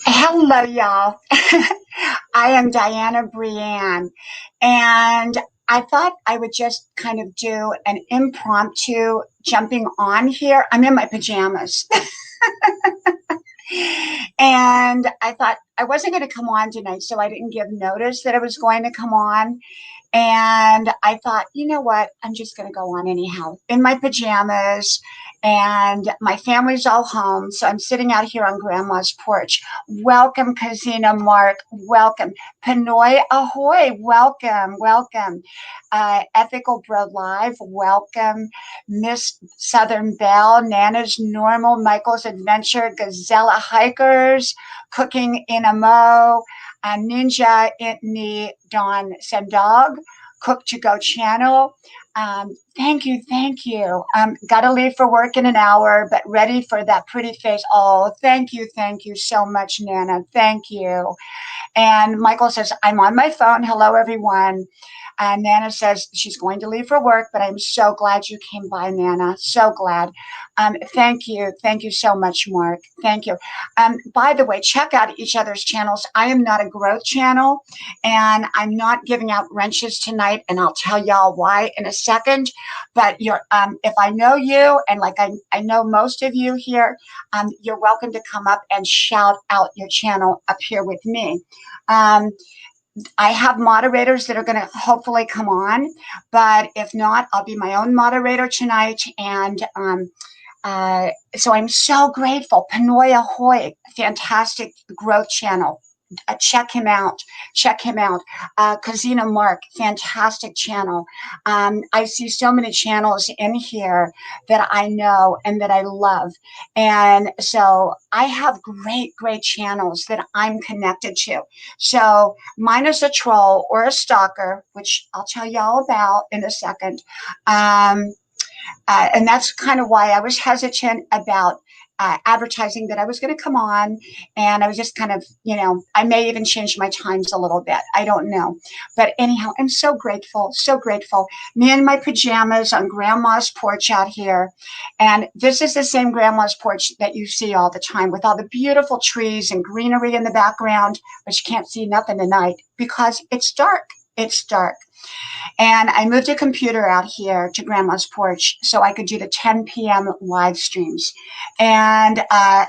Hello, y'all. I am Diana Brienne, and I thought I would just kind of do an impromptu jumping on here. I'm in my pajamas. And I thought I wasn't going to come on tonight, so I didn't give notice that I was going to come on. And I thought, you know what? I'm just going to go on anyhow in my pajamas. And my family's all home. So I'm sitting out here on Grandma's porch. Welcome, Casino Mark. Welcome. Pinoy Ahoy. Welcome. Welcome. Ethical Bro Live. Welcome. Miss Southern Belle. Nana's Normal. Michael's Adventure. Gazella Hikers. Cooking in a Mo. Ninja Itni Don Sendog, Cook to Go channel. Thank you. Gotta leave for work in an hour, but ready for that pretty face. Oh, thank you so much, Nana. Thank you. And Michael says, I'm on my phone. Hello, everyone. And Nana says she's going to leave for work, but I'm so glad you came by, Nana. So glad. Thank you so much, Mark. Thank you. By the way, check out each other's channels. I am not a growth channel, and I'm not giving out wrenches tonight, and I'll tell y'all why in a second. But if I know you, and like I know most of you here, you're welcome to come up and shout out your channel up here with me. I have moderators that are going to hopefully come on, but if not, I'll be my own moderator tonight. And so I'm so grateful. Pinoy Ahoy, fantastic growth channel. Check him out. Casino Mark, fantastic channel. I see so many channels in here that I know and that I love. And so I have great channels that I'm connected to. So minus a troll or a stalker, which I'll tell y'all about in a second. And that's kind of why I was hesitant about advertising that I was going to come on, and I was just kind of, I may even change my times a little bit. I don't know. But anyhow, I'm so grateful, so grateful. Me in my pajamas on Grandma's porch out here. And this is the same Grandma's porch that you see all the time with all the beautiful trees and greenery in the background, but you can't see nothing tonight because it's dark. It's dark. And I moved a computer out here to Grandma's porch so I could do the 10 p.m. live streams. And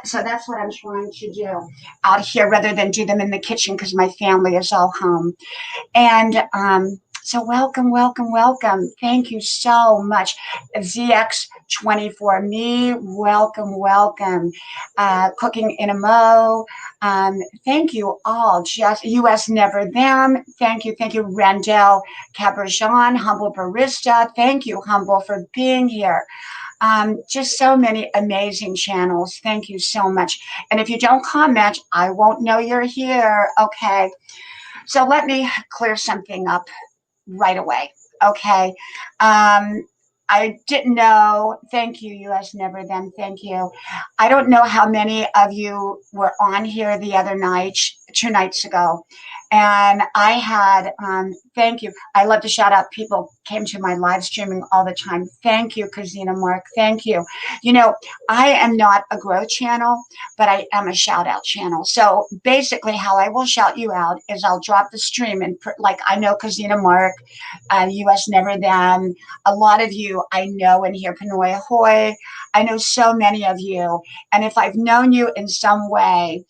so that's what I'm trying to do out here rather than do them in the kitchen because my family is all home. And so welcome, welcome, welcome. Thank you so much. ZX24Me, welcome, welcome. Cooking in a Mo. Thank you all. Just US Never Them. Thank you. Thank you. Randall Caberjon, Humble Barista. Thank you, Humble, for being here. Just so many amazing channels. Thank you so much. And if you don't comment, I won't know you're here. Okay. So let me clear something up right away. Okay. I didn't know. Thank you, US Never Them. Thank you. I don't know how many of you were on here the other night, 2 nights ago. And I had, thank you. I love to shout out people came to my live streaming all the time. Thank you, Kazina Mark. Thank you. I am not a growth channel, but I am a shout out channel. So basically how I will shout you out is I'll drop the stream and like I know Kazina Mark, US Never Them, a lot of you I know in here, Panoy Ahoy. I know so many of you. And if I've known you in some way,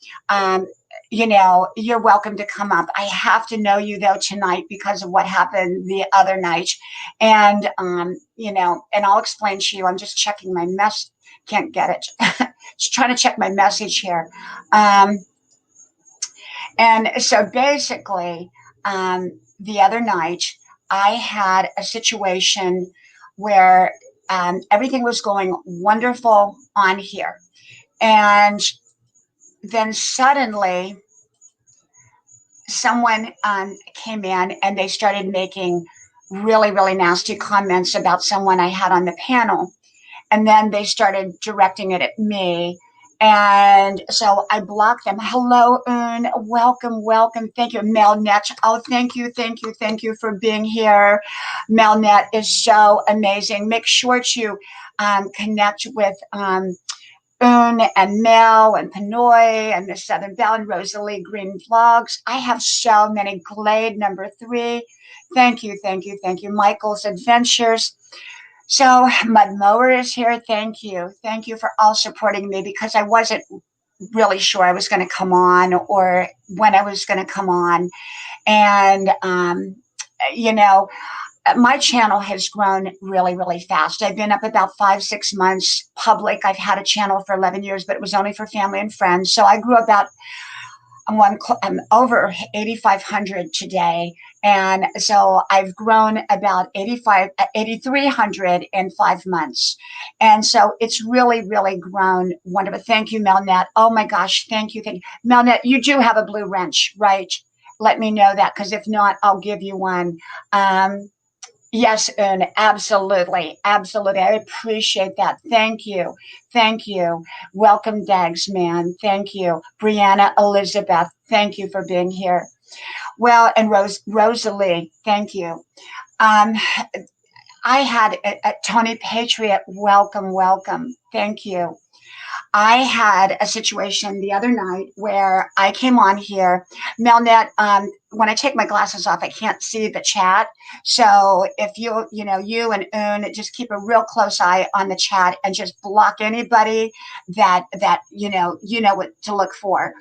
you're welcome to come up. I have to know you though tonight because of what happened the other night. And, and I'll explain to you. I'm just checking my mess. Can't get it. Just trying to check my message here. And so basically, the other night I had a situation where everything was going wonderful on here. And then suddenly someone came in and they started making really, really nasty comments about someone I had on the panel. And then they started directing it at me. And so I blocked them. Hello, Un. Welcome, welcome. Thank you, Melnet. Oh, thank you, thank you, thank you for being here. Melnet is so amazing. Make sure to connect with Un and Mel and Panoy and Miss Southern Belle and Rosalie Green Vlogs. I have so many. Glade number 3. Thank you, thank you, thank you. Michael's Adventures. So Mud Mower is here. Thank you. Thank you for all supporting me because I wasn't really sure I was going to come on or when I was going to come on. And, my channel has grown really, really fast. I've been up about 5-6 months public. I've had a channel for 11 years, but it was only for family and friends. So I grew about, I'm over 8,500 today. And so I've grown about 8,300 in 5 months. And so it's really, really grown wonderful. Thank you, Melnet. Oh my gosh. Thank you. Thank you. Melnet, you do have a blue wrench, right? Let me know that, because if not, I'll give you one. Yes, Un, absolutely. Absolutely. I appreciate that. Thank you. Thank you. Welcome, Dags, man. Thank you. Brianna Elizabeth, thank you for being here. Well, and Rosalie, thank you. I had a Tony Patriot, welcome, welcome. Thank you. I had a situation the other night where I came on here. Melnet, when I take my glasses off, I can't see the chat. So if you and Un, just keep a real close eye on the chat and just block anybody that you know what to look for.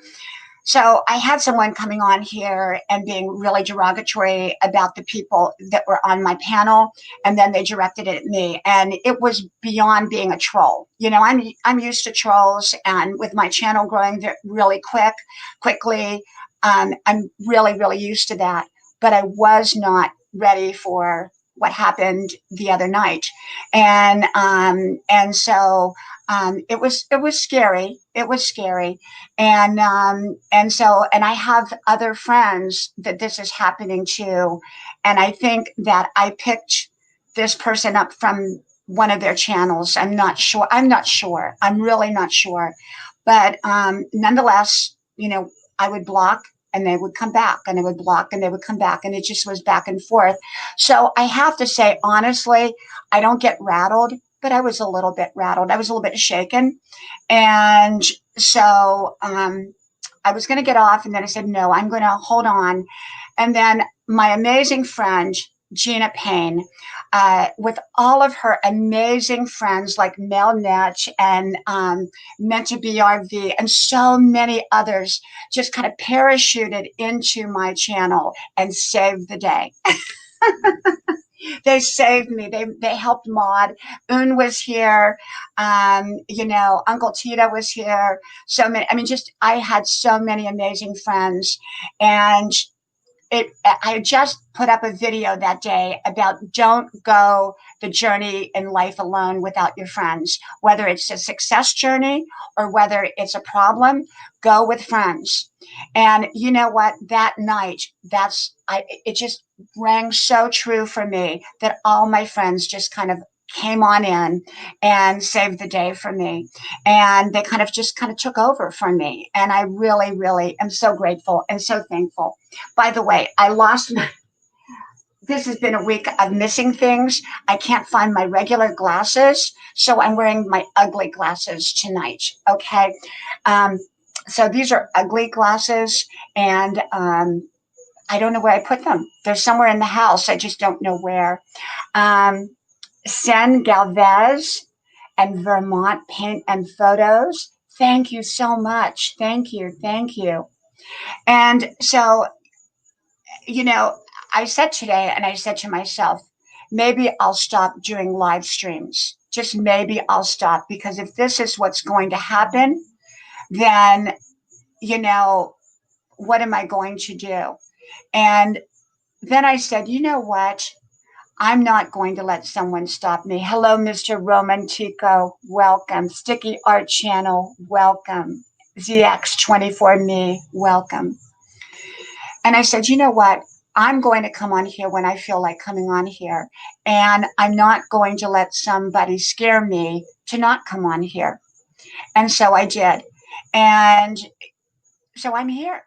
So I had someone coming on here and being really derogatory about the people that were on my panel, and then they directed it at me, and it was beyond being a troll. I'm used to trolls, and with my channel growing really quickly, I'm really, really used to that. But I was not ready for what happened the other night, and so it was scary. It was scary, and I have other friends that this is happening to, and I think that I picked this person up from one of their channels. I'm not sure. I'm really not sure. But nonetheless, I would block and they would come back, and I would block and they would come back, and it just was back and forth. So I have to say, honestly, I don't get rattled, but I was a little bit rattled. I was a little bit shaken. And so I was going to get off, and then I said, no, I'm going to hold on. And then my amazing friend, Gina Payne, with all of her amazing friends like Mel Netch and Meant to Be RV and so many others, just kind of parachuted into my channel and saved the day. They saved me. They helped mod. Un was here. Uncle Tito was here. So many. I mean, I had so many amazing friends, and I just put up a video that day about don't go the journey in life alone without your friends, whether it's a success journey or whether it's a problem, go with friends. And you know what, that night, it just rang so true for me that all my friends just kind of came on in and saved the day for me, and they kind of took over for me, and I really, really am so grateful and so thankful. By the way, this has been a week of missing things. I can't find my regular glasses, so I'm wearing my ugly glasses tonight. Okay. So these are ugly glasses, and I don't know where I put them. They're somewhere in the house. I just don't know where. Sen Galvez and Vermont Paint and Photos. Thank you so much. Thank you. Thank you. And so, I said today, and I said to myself, maybe I'll stop doing live streams. Just maybe I'll stop, because if this is what's going to happen, then, what am I going to do? And then I said, you know what? I'm not going to let someone stop me. Hello, Mr. Romantico. Welcome. Sticky Art Channel. Welcome. ZX24Me. Welcome. And I said, you know what? I'm going to come on here when I feel like coming on here. And I'm not going to let somebody scare me to not come on here. And so I did. And so I'm here.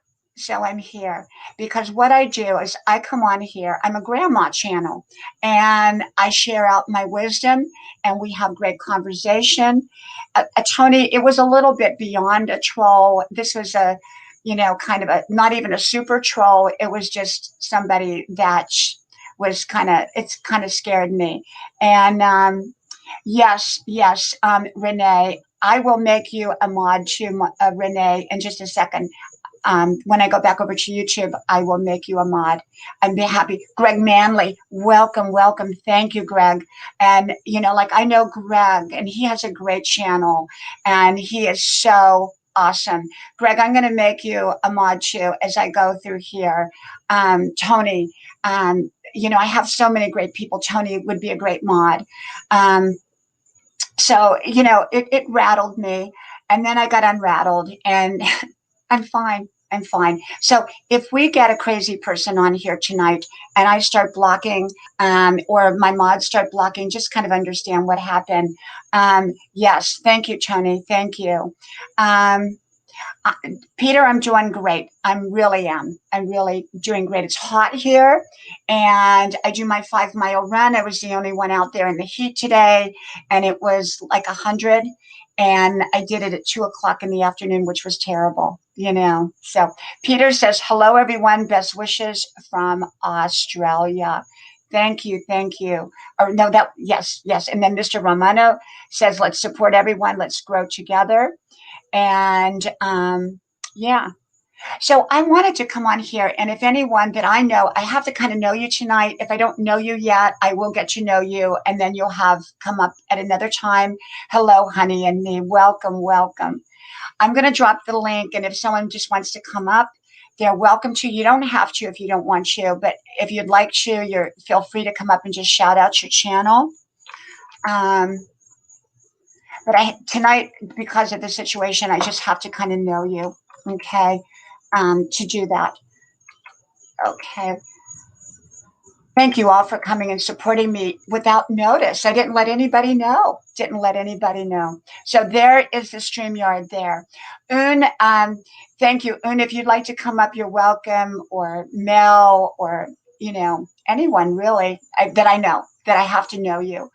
Because what I do is I come on here. I'm a grandma channel, and I share out my wisdom, and we have great conversation. Tony, it was a little bit beyond a troll. This was kind of not even a super troll. It was just somebody that was it's kind of scared me. And yes, Renee, I will make you a mod to Renee in just a second. When I go back over to YouTube, I will make you a mod. I'd be happy. Greg Manley, welcome. Thank you, Greg. And, I know Greg, and he has a great channel, and he is so awesome. Greg, I'm going to make you a mod too as I go through here. Tony, I have so many great people. Tony would be a great mod. So, it rattled me, and then I got unrattled, and I'm fine. So if we get a crazy person on here tonight and I start blocking, or my mods start blocking, just kind of understand what happened. Yes. Thank you, Tony. Thank you. Peter, I'm doing great. I'm really doing great. It's hot here, and I do my 5-mile run. I was the only one out there in the heat today, and it was like 100. And I did it at 2:00 in the afternoon, which was terrible, So Peter says, hello, everyone. Best wishes from Australia. Thank you. Or no, yes. And then Mr. Romano says, let's support everyone. Let's grow together. And yeah. So I wanted to come on here, and if anyone that I know, I have to kind of know you tonight. If I don't know you yet, I will get to know you, and then you'll have come up at another time. Hello, honey and me. Welcome. I'm going to drop the link, and if someone just wants to come up, they're welcome to. You don't have to if you don't want to, but if you'd like to, feel free to come up and just shout out your channel. But tonight, because of the situation, I just have to kind of know you, okay, to do that. Okay. Thank you all for coming and supporting me without notice. I didn't let anybody know. Didn't let anybody know. So there is the StreamYard there. Un, thank you. Un, if you'd like to come up, you're welcome. Or Mel, or, anyone really that I know, that I have to know you.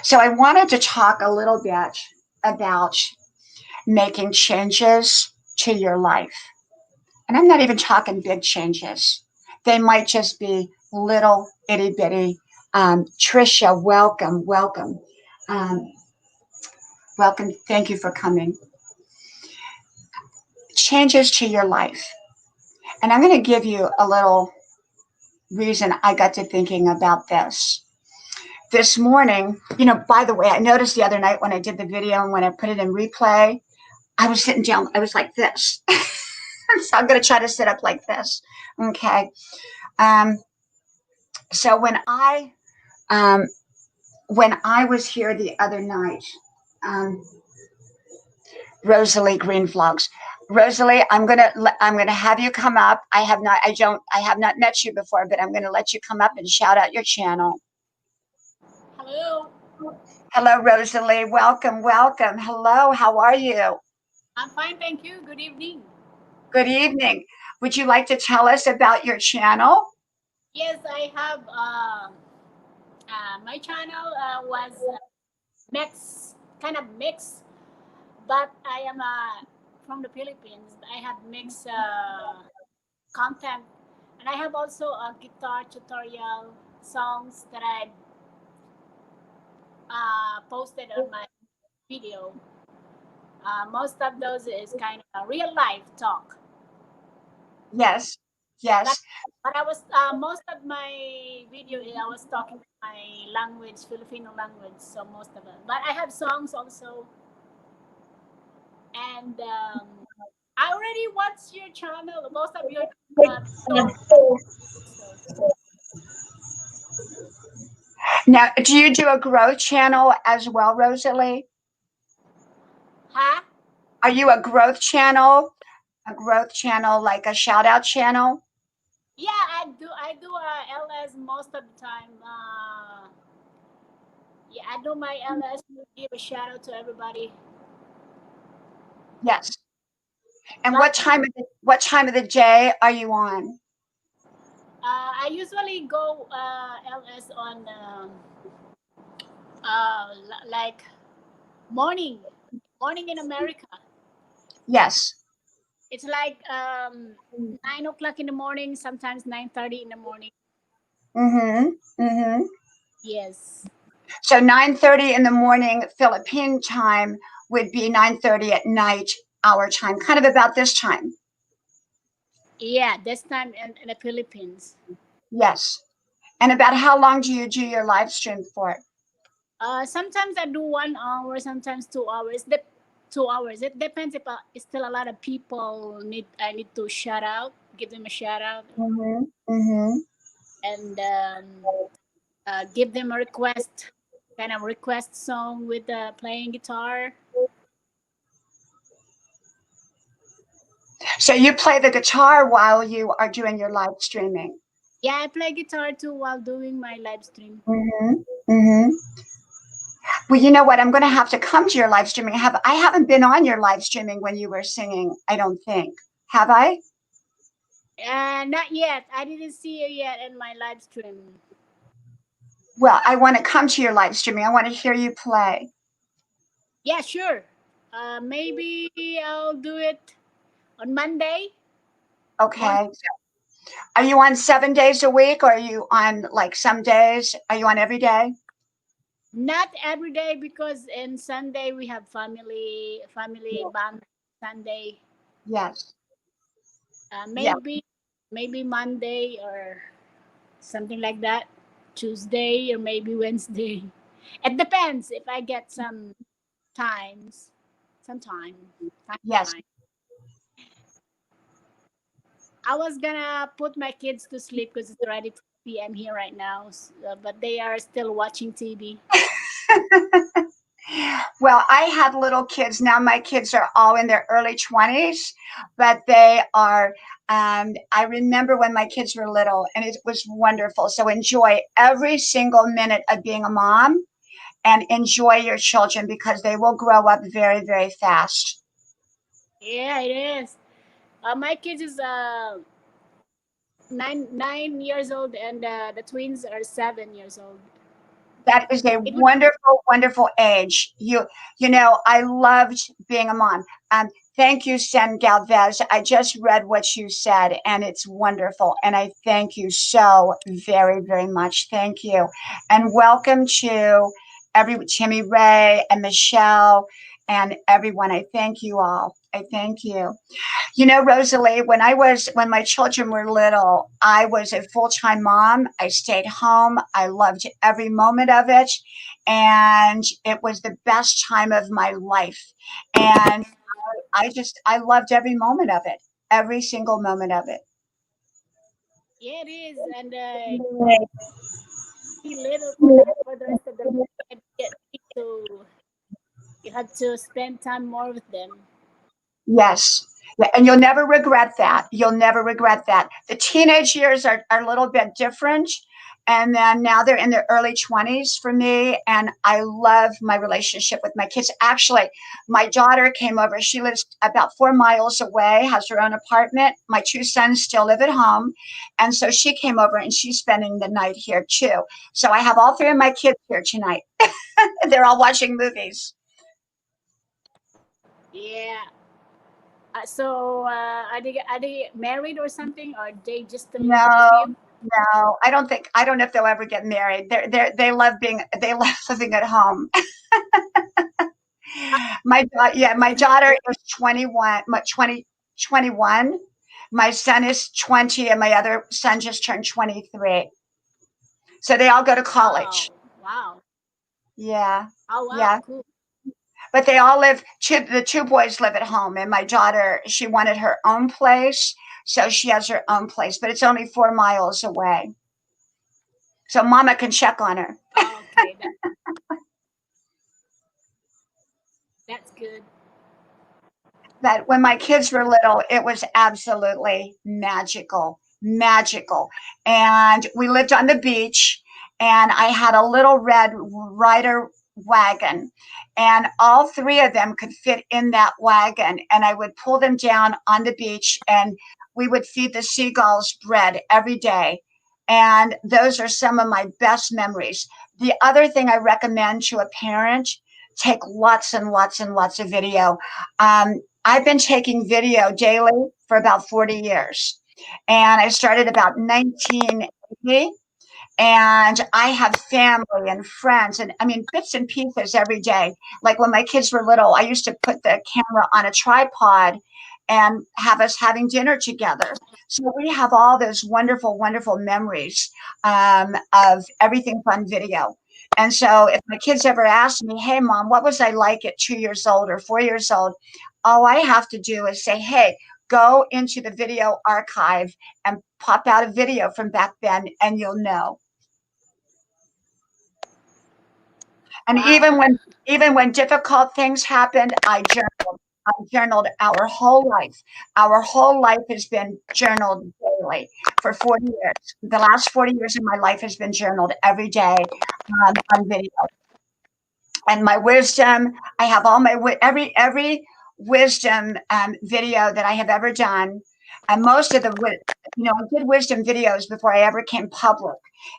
So I wanted to talk a little bit about making changes to your life. And I'm not even talking big changes. They might just be little itty bitty. Trisha, welcome, welcome. Um, Welcome. Thank you for coming. Changes to your life. And I'm going to give you a little reason I got to thinking about this. This morning, by the way, I noticed the other night when I did the video and when I put it in replay, I was sitting down, I was like this. So I'm going to try to sit up like this. Okay. So when I was here the other night, Rosalie Green Vlogs. Rosalie, I'm gonna have you come up. I have not met you before, but I'm gonna let you come up and shout out your channel. Hello. Hello, Rosalie. Welcome, welcome. Hello, how are you? I'm fine, thank you. Good evening. Good evening. Would you like to tell us about your channel? Yes, I have. My channel was kind of mixed, but I am from the Philippines. I have mixed content, and I have also a guitar tutorial songs that I posted on my video. Most of those is kind of real life talk. Yes, yes. But I was most of my video I was talking my language, Filipino language, so most of it. But I have songs also, and I already watched your channel, most of your. Now, do you do a growth channel as well, Rosalie? Huh? Are you a growth channel? A growth channel, like a shout out channel? Yeah, I do. I do LS most of the time. Yeah, I do my LS to give a shout out to everybody. Yes. And But, what time of the day are you on? I usually go LS on like morning in America. Yes. It's like 9 o'clock in the morning, sometimes 9:30 in the morning. Mm-hmm. Mm-hmm. Yes. So 9:30 in the morning Philippine time would be 9:30 at night our time, kind of about this time. Yeah, this time in the Philippines. Yes. And about how long do you do your live stream for? Sometimes I do 1 hour, sometimes 2 hours. 2 hours. It depends if it's still a lot of people I need to shout out, give them a shout out, Mm-hmm. Mm-hmm. and give them a request, kind of request song with playing guitar. So you play the guitar while you are doing your live streaming. Yeah, I play guitar too while doing my live stream. Mm-hmm. Mm-hmm. Well, you know what? I'm going to have to come to your live streaming. I haven't been on your live streaming when you were singing, I don't think. Have I? Not yet. I didn't see you yet in my live stream. Well, I want to come to your live streaming. I want to hear you play. Yeah, sure. Maybe I'll do it on Monday. Okay. Are you on 7 days a week, or are you on like some days? Are you on every day? Not every day because in Sunday we have family band Sunday. Yes. Yeah. Maybe Monday or something like that. Tuesday or maybe Wednesday. It depends if I get some times. Some time. Yes. Time. I was gonna put my kids to sleep because it's already 2 p.m. here right now, but they are still watching TV. Well, I have little kids now. My kids are all in their early 20s, but they are I remember when my kids were little, and it was wonderful. So enjoy every single minute of being a mom, and enjoy your children because they will grow up very, very fast. Yeah, it is. My kids is 9 years old, and the twins are 7 years old. That is a It would. wonderful, wonderful age. You know, I loved being a mom. Thank you, Sen Galvez. I just read what you said, and it's wonderful. And I thank you so very, very much. Thank you, and welcome to every Timmy Ray and Michelle and everyone. I thank you all. I thank you. You know, Rosalie, when my children were little, I was a full-time mom. I stayed home. I loved every moment of it, and it was the best time of my life. And I loved every moment of it, every single moment of it. Yeah, it is, and be little for the rest of their life. And you had to spend time more with them. Yes. Yeah, and you'll never regret that. You'll never regret that. The teenage years are a little bit different. And then now they're in their early 20s for me. And I love my relationship with my kids. Actually, my daughter came over. She lives about 4 miles away, has her own apartment. My two sons still live at home. And so she came over and she's spending the night here too. So I have all three of my kids here tonight. They're all watching movies. Yeah. So are they married or something, or they just live with No, you? no, I don't know if they'll ever get married. They love living at home. My daughter is 21, 21. My son is 20, and my other son just turned 23. So they all go to college. Oh, wow. Yeah, Oh, wow, yeah. cool. But they all the two boys live at home, and my daughter, she wanted her own place, so she has her own place, but it's only 4 miles away. So mama can check on her. Okay, that's good. That when my kids were little, it was absolutely magical, magical. And we lived on the beach, and I had a little red rider wagon, and all three of them could fit in that wagon. And I would pull them down on the beach, and we would feed the seagulls bread every day. And those are some of my best memories. The other thing I recommend to a parent, take lots and lots and lots of video. I've been taking video daily for about 40 years. And I started about 1980. And I have family and friends, and I mean, bits and pieces every day. Like when my kids were little, I used to put the camera on a tripod and have us having dinner together. So we have all those wonderful, wonderful memories of everything on video. And so if my kids ever ask me, hey, mom, what was I like at 2 years old or 4 years old? All I have to do is say, hey, go into the video archive and pop out a video from back then, and you'll know. And Wow. even when difficult things happened, I journaled. I journaled our whole life. Our whole life has been journaled daily for 40 years. The last 40 years of my life has been journaled every day on video. And my wisdom, I have all my every wisdom video that I have ever done. And most of I did wisdom videos before I ever came public,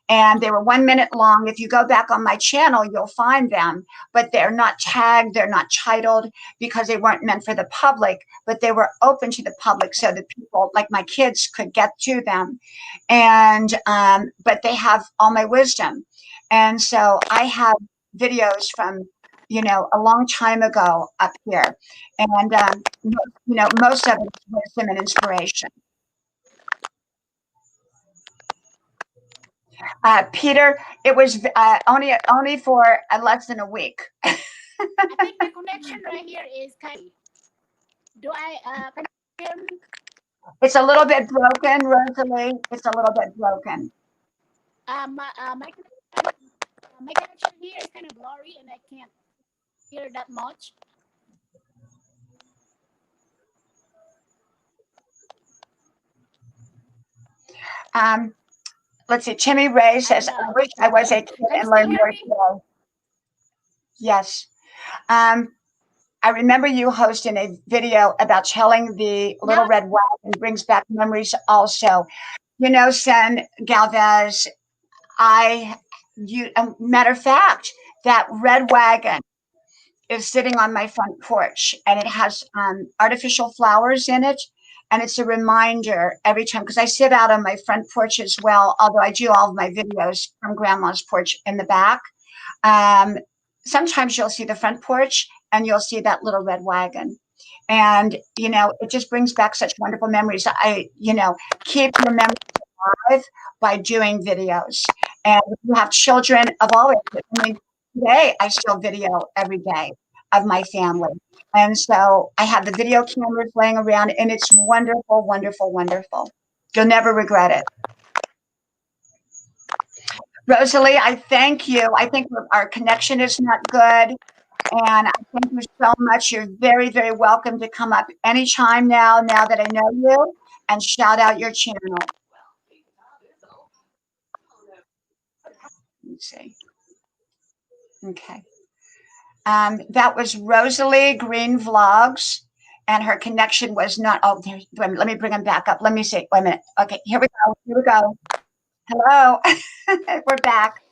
and they were 1 minute long. If you go back on my channel, you'll find them, but they're not tagged, they're not titled because they weren't meant for the public, but they were open to the public so that people like my kids could get to them. And but they have all my wisdom, and so I have videos from a long time ago up here, and most of it is wisdom and inspiration. Peter, it was only for less than a week. I think the connection right here is kind of. Do I can you hear me? It's a little bit broken, Rosalie. It's a little bit broken. My connection here is kind of blurry, and I can't hear that much. Let's see. Timmy Ray says, I wish I was a kid and learned more today. Yes. I remember you hosting a video about telling the little red wagon brings back memories also. You know, Sen Galvez, matter of fact, that red wagon is sitting on my front porch and it has artificial flowers in it. And it's a reminder every time, because I sit out on my front porch as well, although I do all of my videos from grandma's porch in the back. Sometimes you'll see the front porch and you'll see that little red wagon. And, you know, it just brings back such wonderful memories. Keep your memories alive by doing videos. And if you have children of all ages, I mean, today I still video every day of my family. And so I have the video cameras laying around and it's wonderful, wonderful, wonderful. You'll never regret it. Rosalie, I thank you. I think our connection is not good. And I thank you so much. You're very, very welcome to come up anytime now that I know you, and shout out your channel. Let me see. Okay. That was Rosalie Green Vlogs, and her connection was not. Oh, let me bring him back up. Let me see. Wait a minute. Okay, here we go. Here we go. Hello. We're back.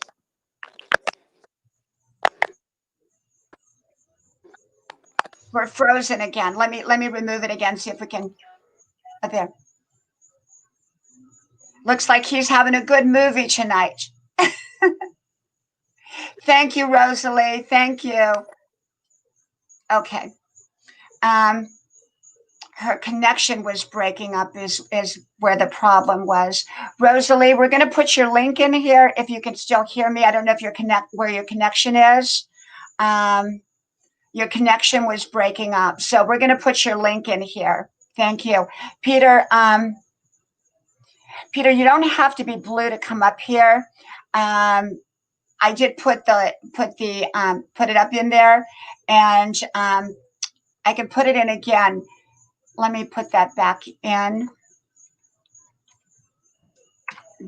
We're frozen again. Let me remove it again. See if we can. Oh, there. Looks like he's having a good movie tonight. Thank you, Rosalie. Thank you. Okay. Her connection was breaking up is where the problem was. Rosalie, we're going to put your link in here if you can still hear me. I don't know if where your connection is. Your connection was breaking up. So we're going to put your link in here. Thank you. Peter, Peter, you don't have to be blue to come up here. I did put it up in there, and I can put it in again. Let me put that back in.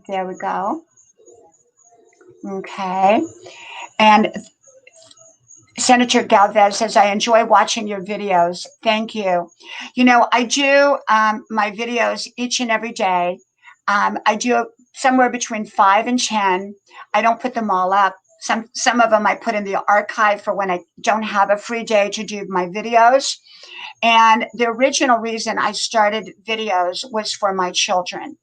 There we go. Okay. And Senator Galvez says, I enjoy watching your videos. Thank you. You know, I do my videos each and every day. I do somewhere between 5 and 10. I don't put them all up. Some of them I put in the archive for when I don't have a free day to do my videos. And the original reason I started videos was for my children.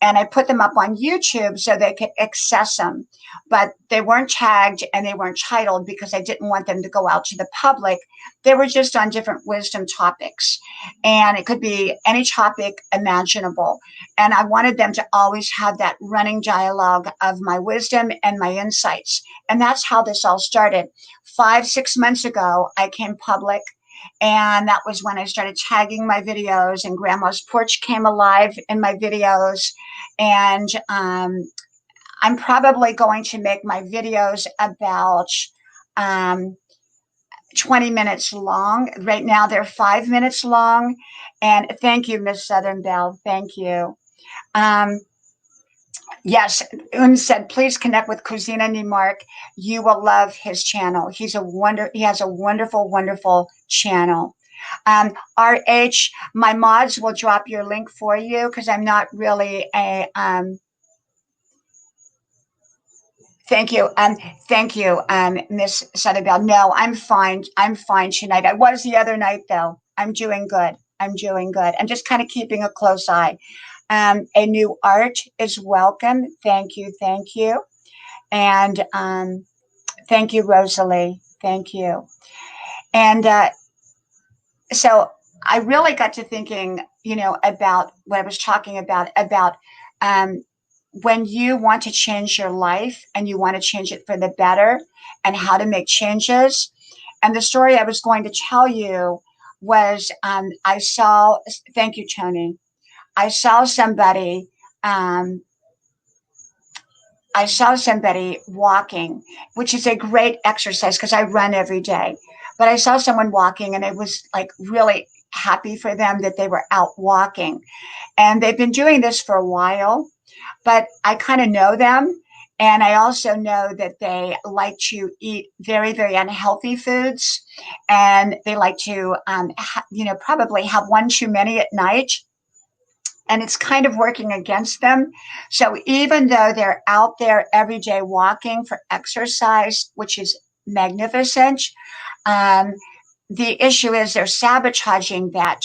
And I put them up on YouTube so they could access them. But they weren't tagged and they weren't titled because I didn't want them to go out to the public. They were just on different wisdom topics. And it could be any topic imaginable. And I wanted them to always have that running dialogue of my wisdom and my insights. And that's how this all started. 5-6 months ago, I came public. And that was when I started tagging my videos, and Grandma's Porch came alive in my videos. And I'm probably going to make my videos about 20 minutes long. Right now, they're 5 minutes long. And thank you, Miss Southern Belle. Thank you. Yes, Un said, please connect with Cousina Nimark. You will love his channel. He has a wonderful, wonderful channel. RH, my mods will drop your link for you because I'm not really a thank you. Thank you, Miss Southern. No, I'm fine. I'm fine tonight. I was the other night though. I'm doing good. I'm doing good. I'm just kind of keeping a close eye. A new art is welcome. Thank you. Thank you. And thank you, Rosalie. Thank you. And so I really got to thinking, you know, about what I was talking about when you want to change your life and you want to change it for the better and how to make changes. And the story I was going to tell you was thank you, Tony. I saw somebody walking, which is a great exercise because I run every day. But I saw someone walking and I was like really happy for them that they were out walking. And they've been doing this for a while. but I kind of know them. And I also know that they like to eat very, very unhealthy foods. And they like to, probably have one too many at night. And it's kind of working against them. So even though they're out there every day walking for exercise, which is magnificent, um, the issue is they're sabotaging that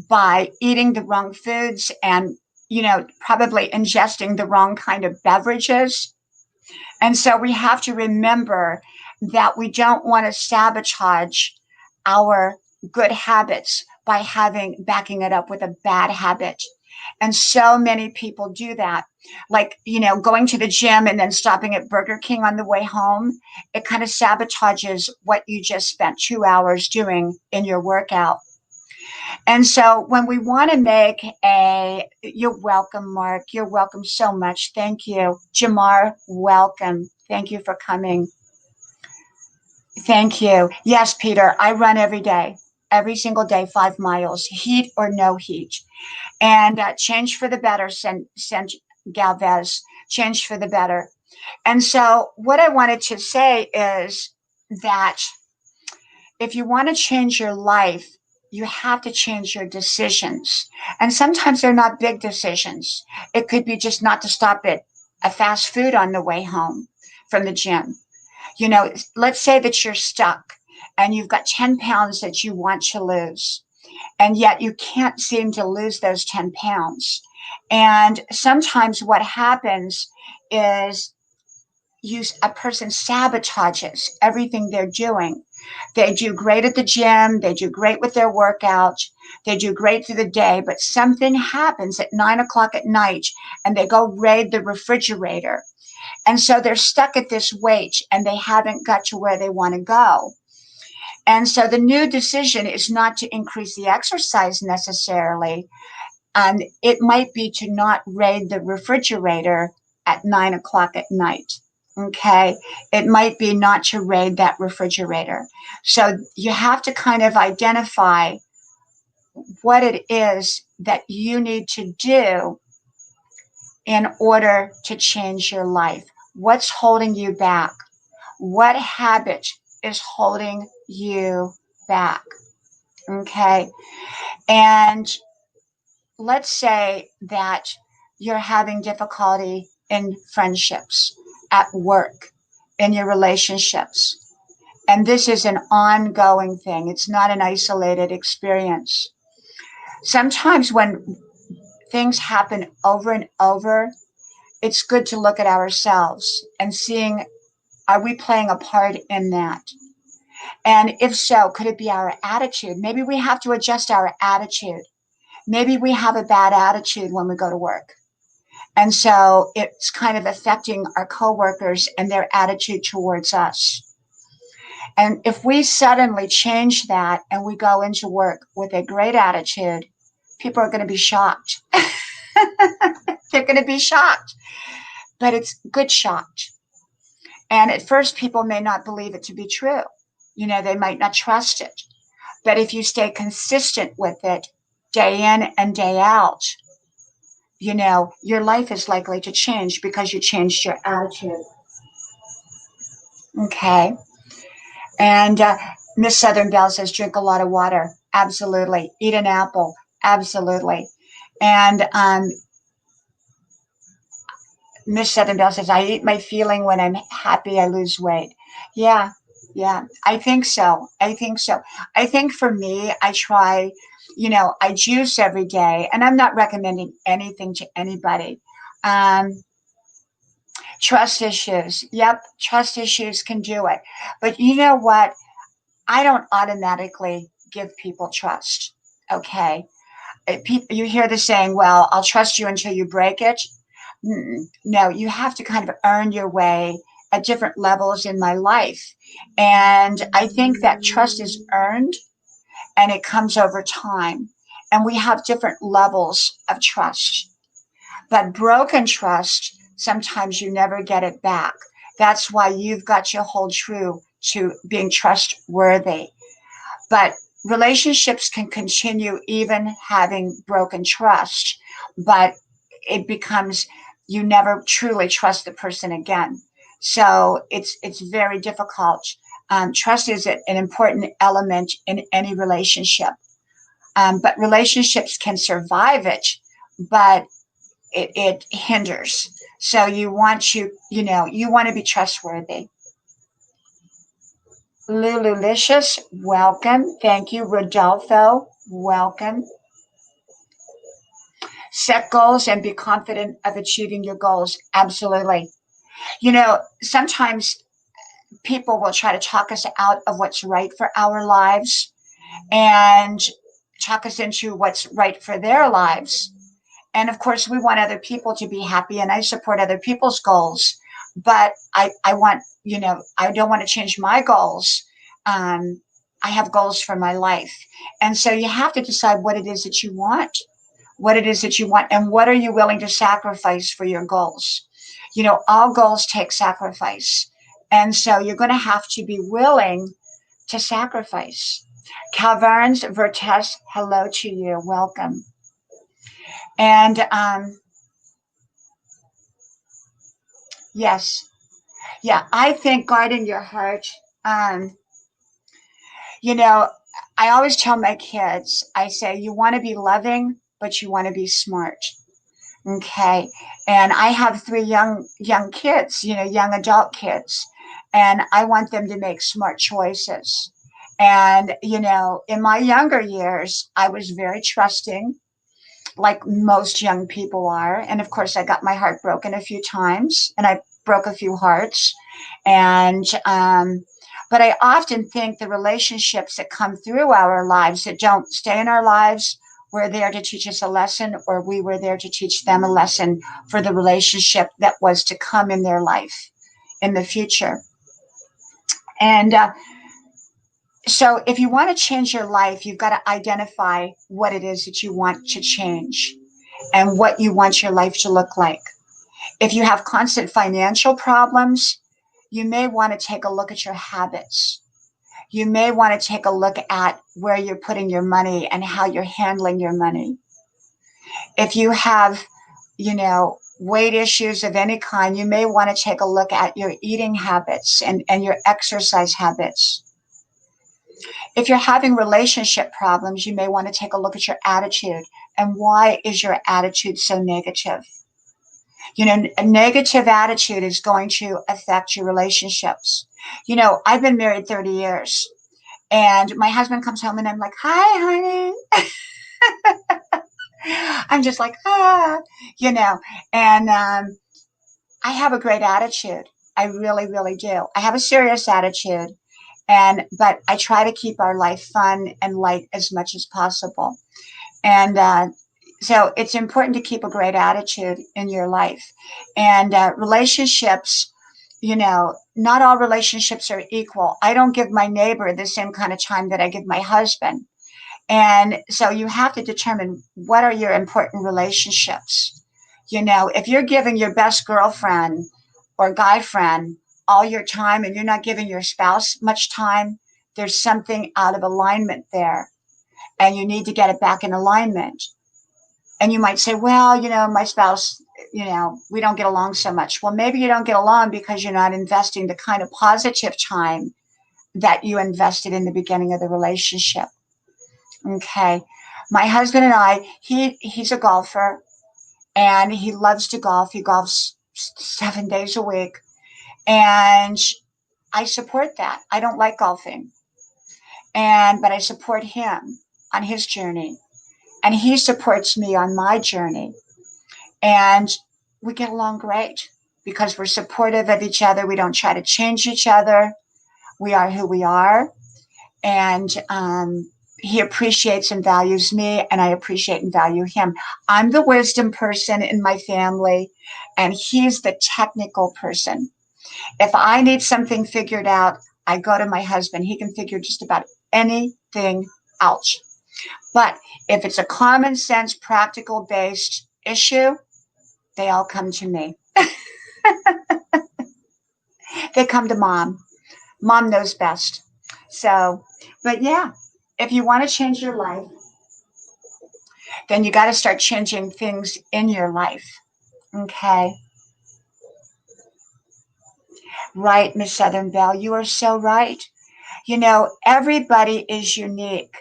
by eating the wrong foods and, probably ingesting the wrong kind of beverages. And so we have to remember that we don't want to sabotage our good habits by backing it up with a bad habit. And so many people do that. Like, going to the gym and then stopping at Burger King on the way home. It kind of sabotages what you just spent 2 hours doing in your workout. And so when we want to make you're welcome, Mark. You're welcome so much. Thank you. Jamar, welcome. Thank you for coming. Thank you. Yes, Peter, I run every day, every single day, 5 miles, heat or no heat. And change for the better, send Galvez, change for the better. And so what I wanted to say is that if you want to change your life, you have to change your decisions. And sometimes they're not big decisions. It could be just not to stop at a fast food on the way home from the gym. Let's say that you're stuck and you've got 10 pounds that you want to lose, and yet you can't seem to lose those 10 pounds. And sometimes what happens is a person sabotages everything they're doing. They do great at the gym, they do great with their workout, they do great through the day, but something happens at 9 o'clock at night and they go raid the refrigerator. And so they're stuck at this weight and they haven't got to where they want to go. And so the new decision is not to increase the exercise necessarily. It might be to not raid the refrigerator at 9 o'clock at night. Okay. It might be not to raid that refrigerator. So you have to kind of identify what it is that you need to do in order to change your life. What's holding you back? What habit is holding you back? Okay. And let's say that you're having difficulty in friendships, at work, in your relationships. And this is an ongoing thing. It's not an isolated experience. Sometimes when things happen over and over, it's good to look at ourselves and seeing, are we playing a part in that? And if so, could it be our attitude? Maybe we have to adjust our attitude. Maybe we have a bad attitude when we go to work. And so it's kind of affecting our coworkers and their attitude towards us. And if we suddenly change that and we go into work with a great attitude, people are going to be shocked. They're going to be shocked. But it's good shocked. And at first, people may not believe it to be true. They might not trust it. But if you stay consistent with it day in and day out, your life is likely to change because you changed your attitude. Okay. And Miss Southern Belle says, drink a lot of water. Absolutely. Eat an apple. Absolutely. And Miss Southern Belle says, I eat my feeling when I'm happy I lose weight. Yeah. I think so. I think for me, I try, I juice every day, and I'm not recommending anything to anybody. Trust issues. Yep. Trust issues can do it. But you know what? I don't automatically give people trust. Okay. You hear the saying, well, I'll trust you until you break it. No, you have to kind of earn your way at different levels in my life. And I think that trust is earned and it comes over time. And we have different levels of trust. But broken trust, sometimes you never get it back. That's why you've got to hold true to being trustworthy. But relationships can continue even having broken trust, but it becomes, you never truly trust the person again. So it's very difficult. Trust is an important element in any relationship. But relationships can survive it, but it hinders. So you want you want to be trustworthy. Lululicious, welcome. Thank you. Rodolfo, welcome. Set goals and be confident of achieving your goals. Absolutely. Sometimes people will try to talk us out of what's right for our lives and talk us into what's right for their lives. And of course, we want other people to be happy, and I support other people's goals. But I want, I don't want to change my goals. I have goals for my life. And so you have to decide what it is that you want, and what are you willing to sacrifice for your goals. All goals take sacrifice. And so you're going to have to be willing to sacrifice. Calverns Vertes, hello to you. Welcome. And yes, yeah, I think guarding your heart, I always tell my kids, I say, you want to be loving, but you want to be smart. Okay. And I have three young kids, young adult kids, and I want them to make smart choices. And, in my younger years, I was very trusting, like most young people are. And of course, I got my heart broken a few times, and I broke a few hearts. And, but I often think the relationships that come through our lives that don't stay in our lives were there to teach us a lesson, or we were there to teach them a lesson for the relationship that was to come in their life in the future. And so if you want to change your life, you've got to identify what it is that you want to change and what you want your life to look like. If you have constant financial problems, you may want to take a look at your habits. You may want to take a look at where you're putting your money and how you're handling your money. If you have, weight issues of any kind, you may want to take a look at your eating habits and your exercise habits. If you're having relationship problems, you may want to take a look at your attitude and why is your attitude so negative? A negative attitude is going to affect your relationships. I've been married 30 years and my husband comes home and I'm like, hi, honey. I'm just like, and I have a great attitude. I really, really do. I have a serious attitude, but I try to keep our life fun and light as much as possible. And so it's important to keep a great attitude in your life. And relationships, not all relationships are equal. I don't give my neighbor the same kind of time that I give my husband. And so you have to determine what are your important relationships. If you're giving your best girlfriend or guy friend all your time and you're not giving your spouse much time, there's something out of alignment there. And you need to get it back in alignment. And you might say, well, my spouse, we don't get along so much. Well, maybe you don't get along because you're not investing the kind of positive time that you invested in the beginning of the relationship. Okay. My husband and I, he's a golfer and he loves to golf. He golfs 7 days a week. And I support that. I don't like golfing. But I support him on his journey. And he supports me on my journey. And we get along great because we're supportive of each other. We don't try to change each other. We are who we are. And he appreciates and values me, and I appreciate and value him. I'm the wisdom person in my family, and he's the technical person. If I need something figured out, I go to my husband. He can figure just about anything out. But if it's a common sense, practical based issue, they all come to me. They come to mom. Mom knows best. So, but yeah, if you want to change your life, then you got to start changing things in your life. Okay. Right, Miss Southern Belle. You are so right. You know, everybody is unique.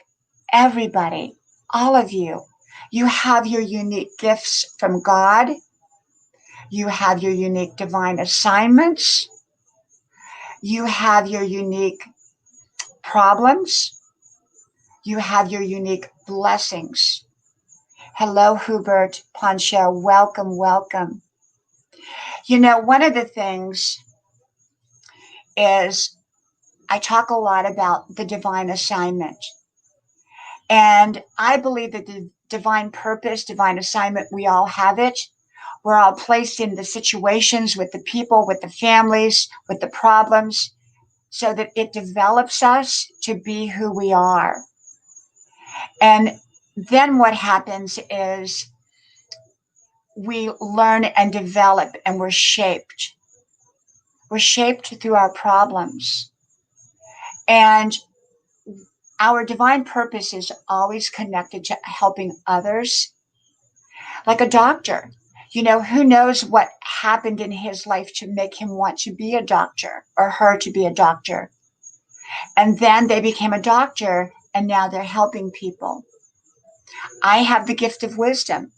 Everybody. All of you. You have your unique gifts from God. You have your unique divine assignments. You have your unique problems. You have your unique blessings. Hello, Hubert Poncho. Welcome, welcome. You know, one of the things is I talk a lot about the divine assignment. And I believe that the divine purpose, divine assignment, we all have it. We're all placed in the situations with the people, with the families, with the problems, so that it develops us to be who we are. And then what happens is we learn and develop and we're shaped. We're shaped through our problems. And our divine purpose is always connected to helping others. Like a doctor, you know, who knows what happened in his life to make him want to be a doctor or her to be a doctor. And then they became a doctor and now they're helping people. I have the gift of wisdom.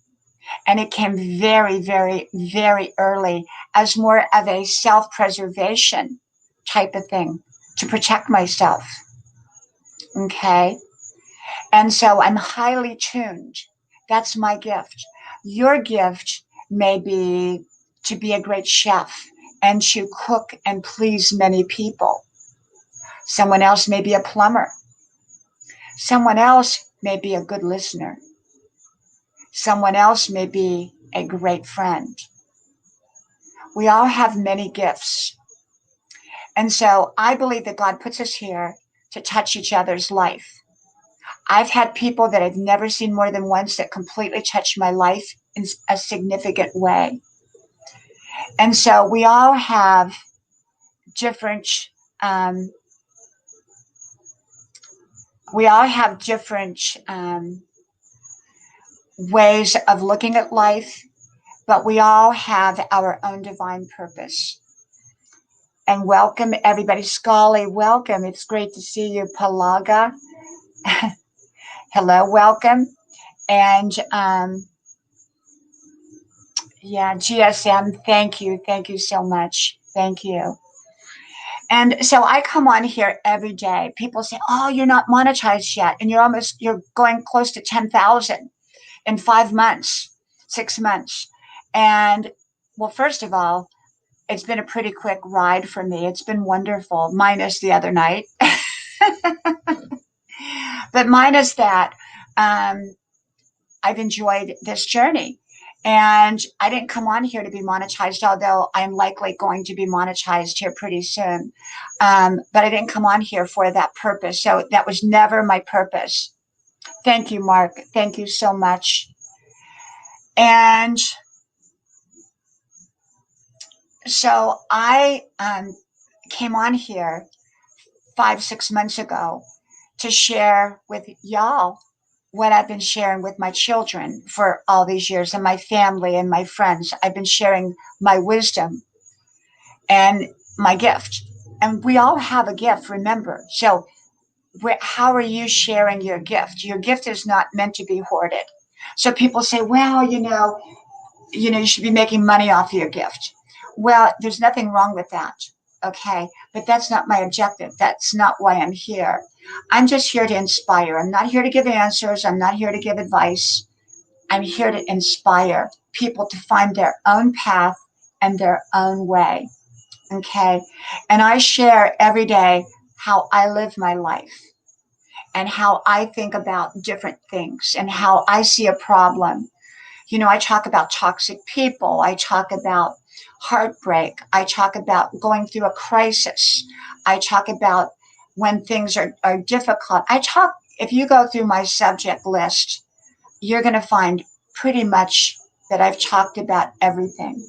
And it came very, very, very early as more of a self-preservation type of thing to protect myself. Okay. And so I'm highly tuned. That's my gift. Your gift may be to be a great chef and to cook and please many people. Someone else may be a plumber. Someone else may be a good listener. Someone else may be a great friend. We all have many gifts. And so I believe that God puts us here to touch each other's life. I've had people that I've never seen more than once that completely touched my life in a significant way. And so we all have different we all have different ways of looking at life, but we all have our own divine purpose. And welcome everybody. Scully, welcome. It's great to see you. Palaga. Hello, welcome. And yeah, GSM, thank you. Thank you so much. Thank you. And so I come on here every day. People say, "Oh, you're not monetized yet." And you're going close to 10,000 in 5 months, 6 months. And well, first of all, it's been a pretty quick ride for me. It's been wonderful, minus the other night. But minus that, I've enjoyed this journey. And I didn't come on here to be monetized, although I'm likely going to be monetized here pretty soon. But I didn't come on here for that purpose. So that was never my purpose. Thank you, Mark. Thank you so much. And so I came on here 5-6 months ago to share with y'all what I've been sharing with my children for all these years and my family and my friends. I've been sharing my wisdom and my gift. And we all have a gift, remember. So how are you sharing your gift? Your gift is not meant to be hoarded. So people say, well, you should be making money off your gift. Well, there's nothing wrong with that. Okay. But that's not my objective. That's not why I'm here. I'm just here to inspire. I'm not here to give answers. I'm not here to give advice. I'm here to inspire people to find their own path and their own way. Okay. And I share every day how I live my life and how I think about different things and how I see a problem. I talk about toxic people. I talk about heartbreak. I talk about going through a crisis. I talk about when things are difficult. If you go through my subject list, you're going to find pretty much that I've talked about everything.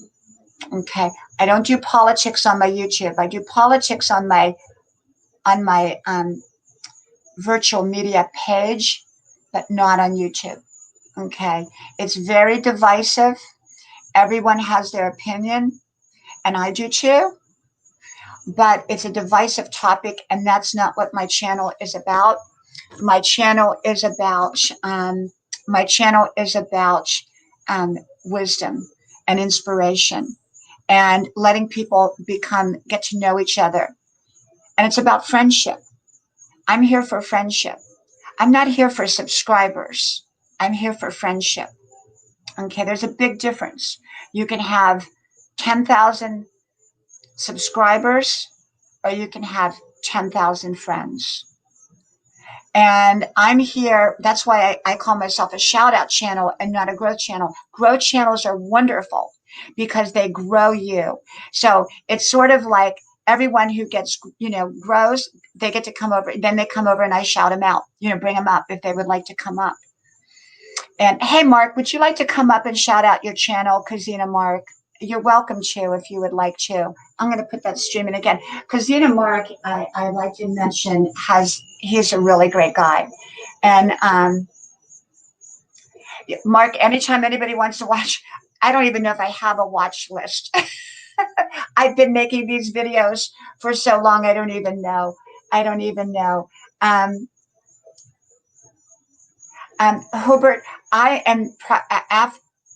Okay. I don't do politics on my YouTube. I do politics on my virtual media page, but not on YouTube. Okay. It's very divisive Everyone has their opinion, and I do too, but it's a divisive topic, and that's not what my channel is about. My channel is about my channel is about wisdom and inspiration and letting people get to know each other. And it's about friendship. I'm here for friendship. I'm not here for subscribers. I'm here for friendship. Okay, there's a big difference. You can have 10,000 subscribers, or you can have 10,000 friends. And I'm here. That's why I call myself a shout out channel and not a growth channel. Growth channels are wonderful because they grow you. So it's sort of like everyone who gets, grows, they get to come over. Then they come over and I shout them out, bring them up if they would like to come up. And hey, Mark, would you like to come up and shout out your channel, Kazina Mark? You're welcome to if you would like to. I'm going to put that stream in again. Kazina Mark, I like to mention, he's a really great guy. And Mark, anytime anybody wants to watch, I don't even know if I have a watch list. I've been making these videos for so long, I don't even know. Hubert,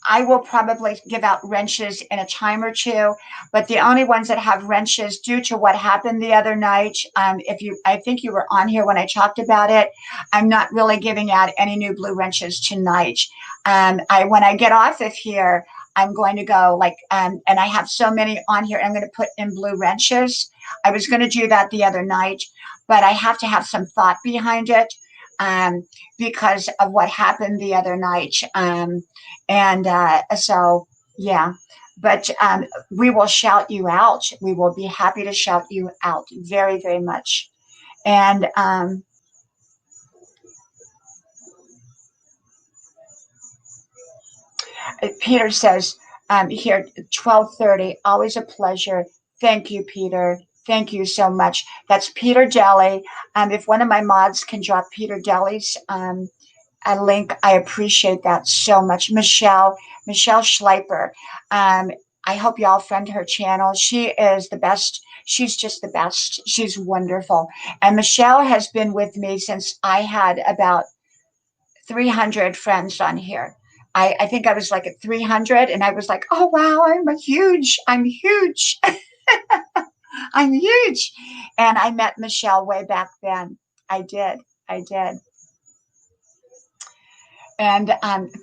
I will probably give out wrenches in a time or two, but the only ones that have wrenches due to what happened the other night, I think you were on here when I talked about it, I'm not really giving out any new blue wrenches tonight. When I get off of here, I'm going to go and I have so many on here, I'm going to put in blue wrenches. I was going to do that the other night, but I have to have some thought behind it. Because of what happened the other night. So, yeah, but we will shout you out. We will be happy to shout you out very, very much. And Peter says here, 12:30, always a pleasure. Thank you, Peter. Thank you so much. That's Peter Daly. If one of my mods can drop Peter Daly's a link, I appreciate that so much. Michelle Schleiper. I hope y'all friend her channel. She is the best. She's just the best. She's wonderful. And Michelle has been with me since I had about 300 friends on here. I think I was like at 300 and I was like, oh, wow, I'm huge. I'm huge. And I met Michelle way back then. I did. And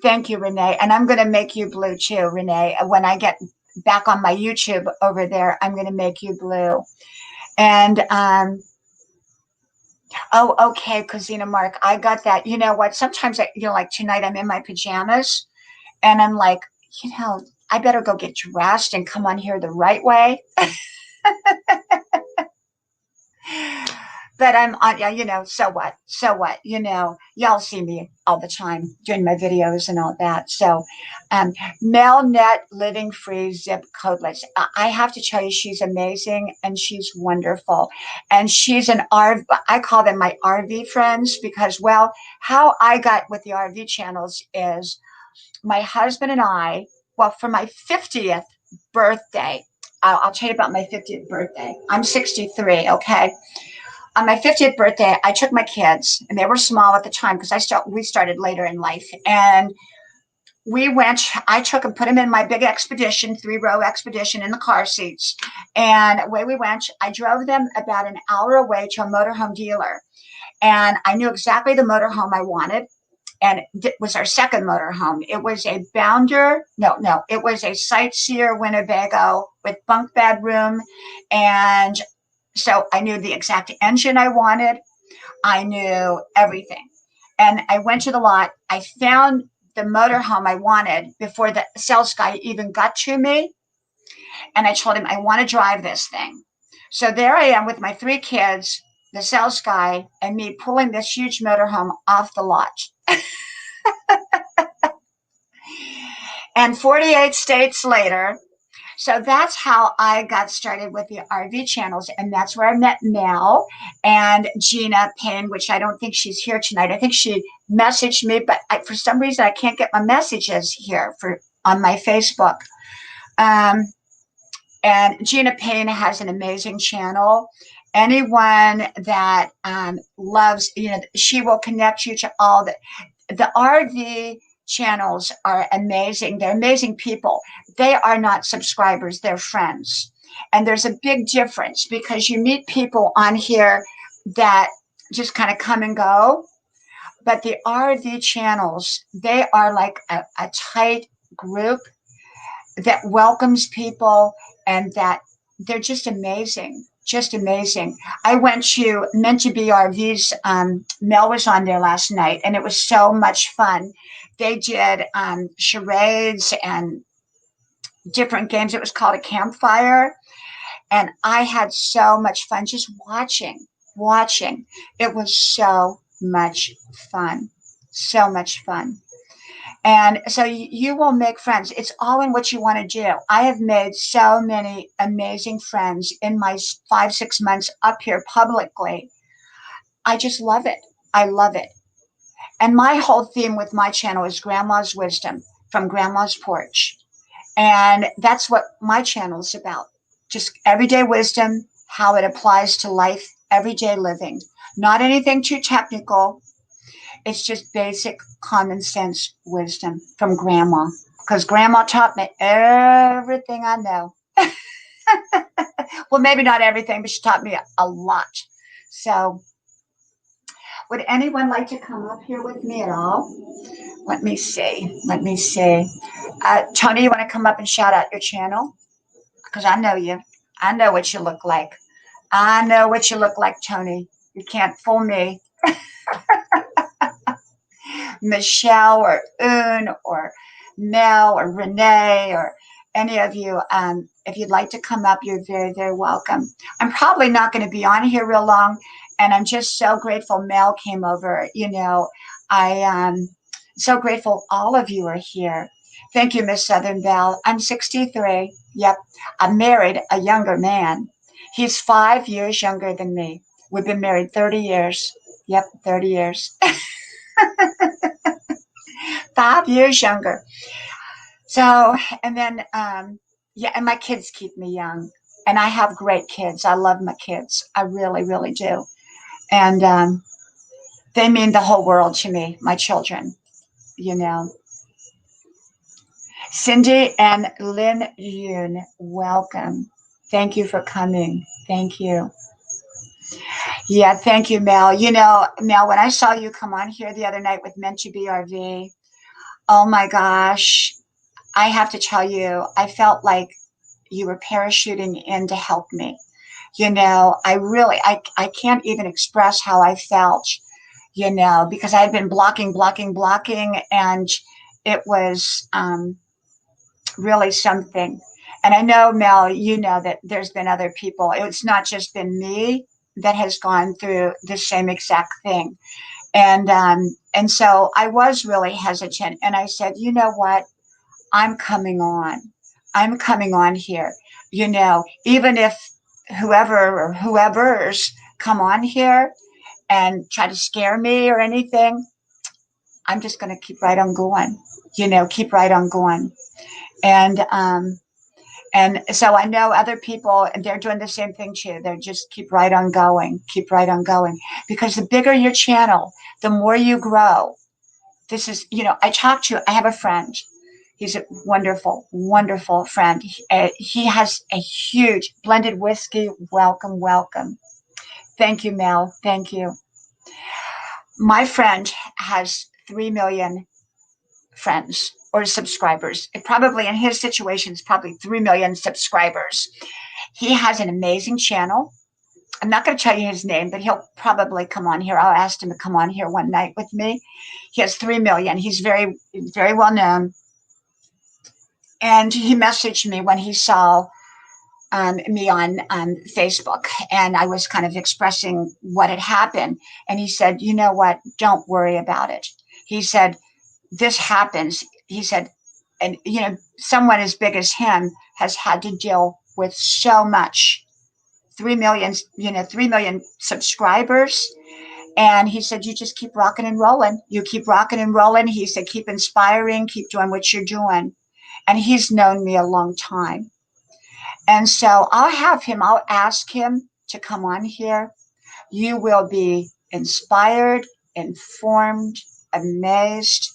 thank you, Renee. And I'm going to make you blue too, Renee. When I get back on my YouTube over there, I'm going to make you blue. And oh, okay, Kazina Mark, I got that. You know what? Sometimes, like tonight I'm in my pajamas and I'm like, I better go get dressed and come on here the right way. But I'm on, so what? Y'all see me all the time doing my videos and all that. So, Melnet Living Free Zip Codeless. I have to tell you, she's amazing and she's wonderful. And she's I call them my RV friends because, well, how I got with the RV channels is my husband and I, for my 50th birthday, I'll tell you about my 50th birthday. I'm 63, okay? On my 50th birthday, I took my kids, and they were small at the time because we started later in life. And I took and put them in my big expedition, 3-row expedition in the car seats. And away we went. I drove them about an hour away to a motorhome dealer. And I knew exactly the motorhome I wanted. And it was our second motorhome. It was a Bounder. No, it was a Sightseer Winnebago with bunk bedroom. And so I knew the exact engine I wanted. I knew everything. And I went to the lot. I found the motorhome I wanted before the sales guy even got to me. And I told him, I want to drive this thing. So there I am with my 3 kids, the sales guy, and me pulling this huge motorhome off the lot. And 48 states later. So that's how I got started with the RV channels. And that's where I met Mel and Gina Payne, which I don't think she's here tonight. I think she messaged me, but for some reason I can't get my messages here on my Facebook. Um, and Gina Payne has an amazing channel. Anyone that loves, she will connect you to all the RV channels are amazing. They're amazing people. They are not subscribers, they're friends. And there's a big difference because you meet people on here that just kind of come and go. But the RV channels, they are like a tight group that welcomes people and that they're just amazing. Just amazing. I went to Meant to Be RVs. Mel was on there last night, and it was so much fun. They did charades and different games. It was called a campfire, and I had so much fun just watching. It was so much fun, so much fun. And so you will make friends. It's all in what you want to do. I have made so many amazing friends in my 5, 6 months up here publicly. I just love it. I love it. And my whole theme with my channel is Grandma's Wisdom from Grandma's Porch. And that's what my channel is about. Just everyday wisdom, how it applies to life, everyday living. Not anything too technical. It's just basic common sense wisdom from Grandma. Because Grandma taught me everything I know. Well, maybe not everything, but she taught me a lot. So, would anyone like to come up here with me at all? Let me see. Tony, you want to come up and shout out your channel? Because I know you. I know what you look like. I know what you look like, Tony. You can't fool me. Michelle or Un or Mel or Renee or any of you, if you'd like to come up, you're very, very welcome. I'm probably not going to be on here real long, and I'm just so grateful Mel came over. I'm so grateful all of you are here. Thank you, Miss Southern Belle. I'm 63. Yep. I married a younger man. He's 5 years younger than me. We've been married 30 years. Yep, 30 years. 5 years younger. So, and then, and my kids keep me young. And I have great kids. I love my kids. I really, really do. And they mean the whole world to me, my children, Cindy and Lynn Yoon, welcome. Thank you for coming. Thank you. Yeah, thank you, Mel. Mel, when I saw you come on here the other night with Meant to Be RV, oh my gosh, I have to tell you, I felt like you were parachuting in to help me. I can't even express how I felt, because I had been blocking, and it was really something. And I know, Mel, that there's been other people. It's not just been me that has gone through the same exact thing. And so I was really hesitant. And I said, you know what? I'm coming on. I'm coming on here. Even if whoever or whoever's come on here and try to scare me or anything, I'm just going to keep right on going. Keep right on going. And so I know other people, and they're doing the same thing too. They're just keep right on going, because the bigger your channel, the more you grow. This is, I have a friend. He's a wonderful, wonderful friend. He has a huge blended whiskey. Welcome. Thank you, Mel. Thank you. My friend has 3 million friends or subscribers. It probably, in his situation, is probably 3 million subscribers. He has an amazing channel. I'm not going to tell you his name, but he'll probably come on here. I'll ask him to come on here one night with me. He has 3 million. He's very, very well known. And he messaged me when he saw me on Facebook, and I was kind of expressing what had happened. And he said, you know what? Don't worry about it. He said, this happens. He said, and someone as big as him has had to deal with so much. 3 million, 3 million subscribers. And he said, you just keep rocking and rolling. You keep rocking and rolling. He said, keep inspiring, keep doing what you're doing. and he's known me a long time. And so I'll ask him to come on here. You will be inspired, informed, amazed,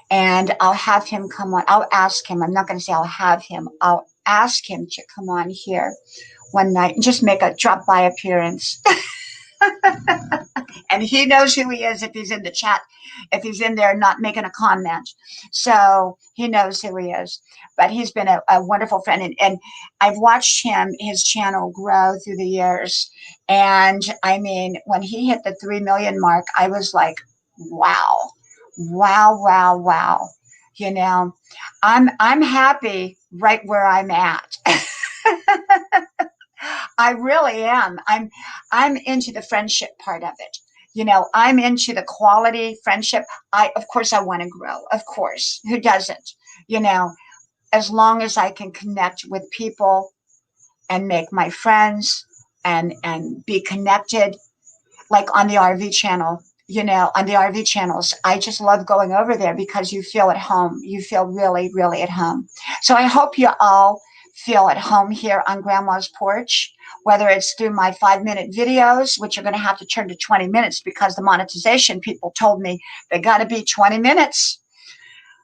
and I'll have him come on. I'll ask him. I'm not going to say I'll have him. I'll ask him to come on here one night and just make a drop by appearance. And he knows who he is if he's in the chat, if he's in there not making a comment. So he knows who he is. But he's been a wonderful friend. And I've watched his channel grow through the years. And I mean, when he hit the 3 million mark, I was like, wow, wow, wow, wow. You know, I'm happy right where I'm at. I really am. I'm into the friendship part of it. You know, I'm into the quality friendship. Of course I want to grow. Of course. Who doesn't? You know, as long as I can connect with people and make my friends and be connected, like on the RV channel, you know, on the RV channels, I just love going over there because you feel at home. You feel really, really at home. So I hope you all feel at home here on Grandma's Porch, whether it's through my 5-minute videos, which are going to have to turn to 20 minutes because the monetization people told me they got to be 20 minutes.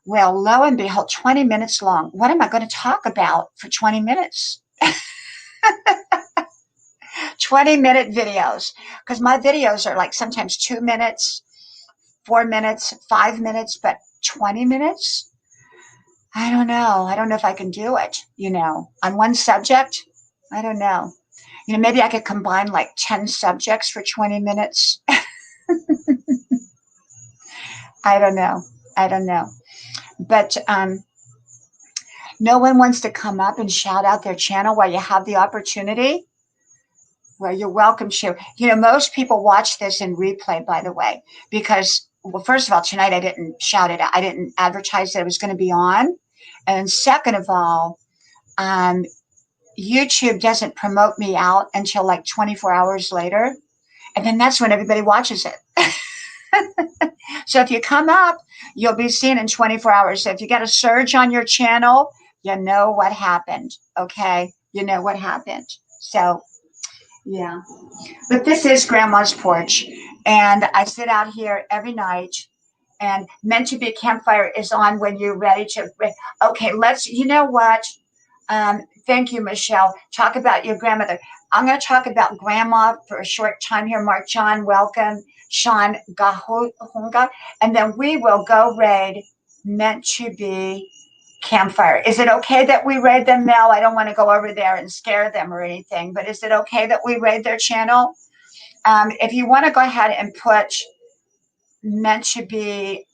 Well, lo and behold, 20 minutes long. What am I going to talk about for 20 minutes? 20-minute videos, because my videos are like sometimes 2 minutes, 4 minutes, 5 minutes, but 20 minutes? I don't know. I don't know if I can do it, you know, on one subject. I don't know. You know, maybe I could combine like 10 subjects for 20 minutes. I don't know. I don't know. But no one wants to come up and shout out their channel while you have the opportunity. Well, you're welcome to. You know, most people watch this in replay, by the way, because, well, first of all, tonight I didn't shout it out. I didn't advertise that it was going to be on. And second of all, YouTube doesn't promote me out until like 24 hours later. And then that's when everybody watches it. So if you come up, you'll be seen in 24 hours. So if you get a surge on your channel, you know what happened. Okay. You know what happened. So yeah, but this is Grandma's Porch, and I sit out here every night, and Meant to Be Campfire is on when you're ready to. Okay, you know what? Thank you, Michelle. Talk about your grandmother. I'm going to talk about Grandma for a short time here. Mark John, welcome. Sean Gahunga, and then we will go raid Meant to Be Campfire. Is it okay that we raid them, Mel? I don't want to go over there and scare them or anything, but is it okay that we raid their channel? If you want to go ahead and put Meant to Be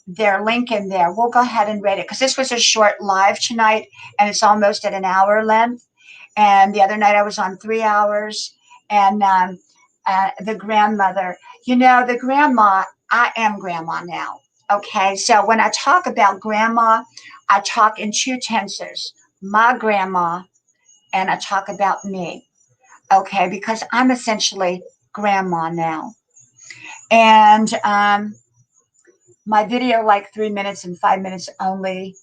their link in there, we'll go ahead and raid it because this was a short live tonight and it's almost at an hour length. And the other night I was on 3 hours. And the grandmother, you know, the grandma, I am grandma now. Okay, so when I talk about grandma, I talk in 2 tenses, my grandma, and I talk about me. Okay, because I'm essentially grandma now. And my video, like 3 minutes and 5 minutes only,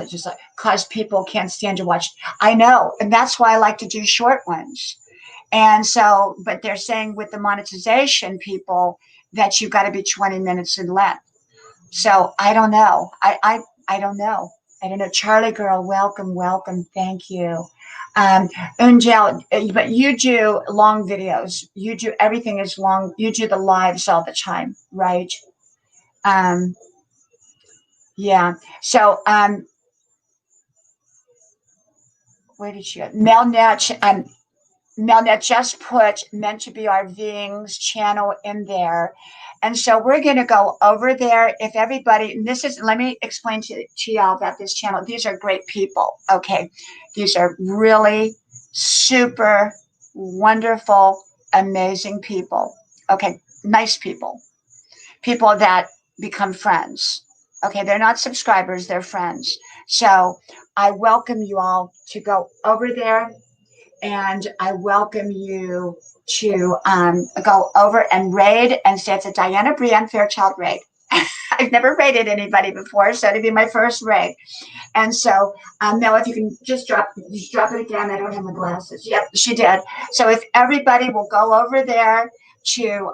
just like, cause people can't stand to watch. I know, and that's why I like to do short ones. And so, but they're saying with the monetization people that you've got to be 20 minutes in length. So I don't know. I don't know. I don't know. Charlie girl, welcome, welcome. Thank you. Unjel, but you do long videos. You do everything is long. You do the lives all the time, right? Yeah. So where did she go? Melnet just put Meant to Be RVing's channel in there. And so we're going to go over there. If everybody, and this is, let me explain to y'all about this channel. These are great people. Okay. These are really super wonderful, amazing people. Okay. Nice people. People that become friends. Okay. They're not subscribers. They're friends. So I welcome you all to go over there. And I welcome you to go over and raid and say it's a Diana Brienne Fairchild raid. I I've never rated anybody before, so it'd be my first rate. And so, Mel, if you can just drop it again. I don't have my glasses. Yep, she did. So if everybody will go over there to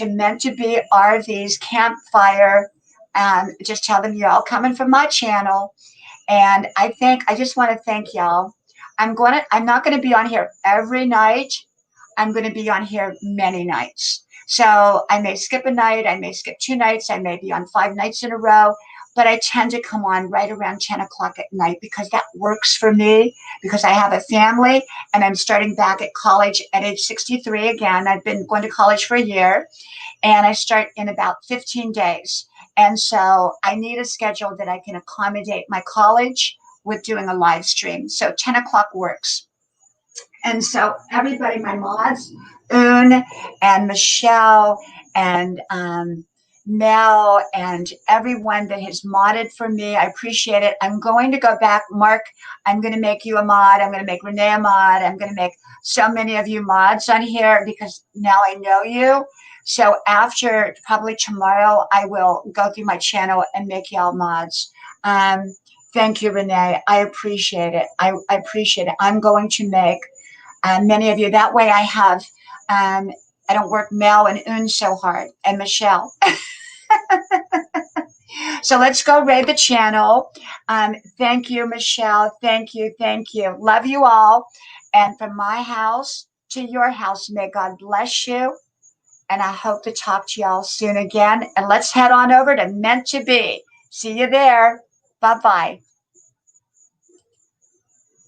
Meant to Be RV's campfire, just tell them you're all coming from my channel. And I just want to thank y'all. I'm not gonna be on here every night. I'm gonna be on here many nights. So I may skip a night, I may skip 2 nights, I may be on 5 nights in a row, but I tend to come on right around 10 o'clock at night because that works for me, because I have a family and I'm starting back at college at age 63 again. I've been going to college for a year and I start in about 15 days. And so I need a schedule that I can accommodate my college with doing a live stream. So 10 o'clock works. And so everybody, my mods, Un and Michelle and Mel and everyone that has modded for me, I appreciate it. I'm going to go back. Mark, I'm going to make you a mod. I'm going to make Renee a mod. I'm going to make so many of you mods on here because now I know you. So after probably tomorrow, I will go through my channel and make y'all mods. Thank you, Renee. I appreciate it. I appreciate it. I'm going to make many of you. That way I have, I don't work Mel and Un so hard, and Michelle. So let's go raid the channel. Thank you, Michelle. Thank you. Thank you. Love you all. And from my house to your house, may God bless you. And I hope to talk to y'all soon again. And let's head on over to Meant to Be. See you there. Bye-bye.